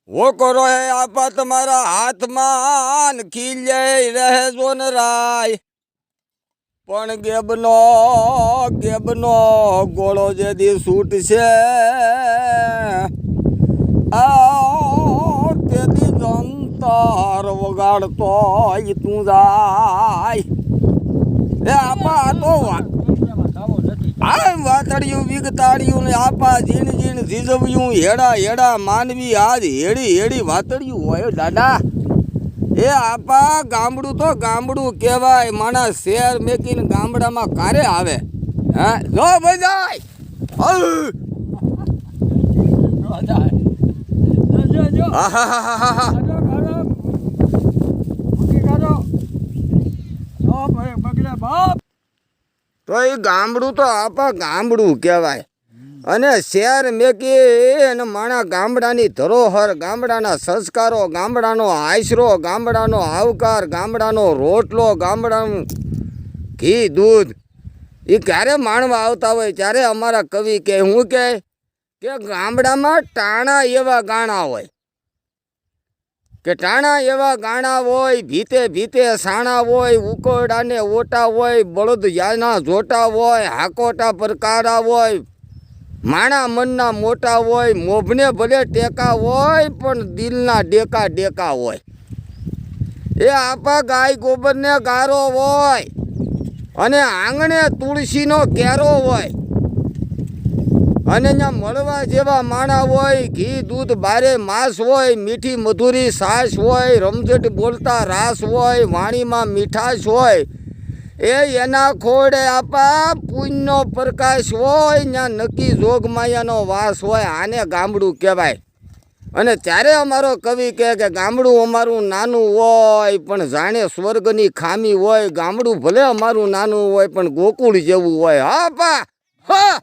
वो करो है आपा तुम्हारा हाथ मान खिले रहे जो न राय पण गेबनो गोळो जे दी सूट છે આ તેદી જંતર વગાડતો તું જાય એ આપા તો આ વાતડિયું વિગતાડિયું ને આપા જીણ જીણ જીજવ્યું હેડા હેડા માનવી આજ હેડી હેડી વાતડિયું હોય દાદા એ આપા ગામડું તો ગામડું કહેવાય માણસ શહેર મેકીને ગામડામાં કારે આવે હે જો બજાય તો એ ગામડું તો આપા ગામડું કહેવાય અને શહેર મેકી અને માણા ગામડાની ધરોહર ગામડાના સંસ્કારો ગામડાનો આશરો ગામડાનો આવકાર ગામડાનો રોટલો ગામડાનું ઘી દૂધ એ ક્યારે માણવા આવતા હોય ત્યારે અમારા કવિ કહે હું કહે કે ગામડામાં ટાણા એવા ગાણા હોય કે ટાણા એવા ગાણા હોય ભીતે ભીતે સાણા હોય ઉકોડાને ઓટા હોય બળદ યાના જોટા હોય હાકોટા પરકારા હોય માણા મનના મોટા હોય મોભને ભલે ટેકા હોય પણ દિલના ડેકા ડેકા હોય એ આપા ગાય ગોબરને ગારો હોય અને આંગણે તુલસીનો કેરો હોય અને ત્યાં મળવા જેવા માણા હોય ઘી દૂધ બારે માસ હોય મીઠી મધુરી સાસ હોય રમઝટ બોલતા રાસ હોય વાણીમાં મીઠાશ હોય એ એના ખોડે આપા પુણ્યનો પ્રકાશ હોય ત્યાં નક્કી જોગમાયાનો વાસ હોય આને ગામડું કહેવાય અને ત્યારે અમારો કવિ કહે કે ગામડું અમારું નાનું હોય પણ જાણે સ્વર્ગની ખામી હોય ગામડું ભલે અમારું નાનું હોય પણ ગોકુળ જેવું હોય હા પા હા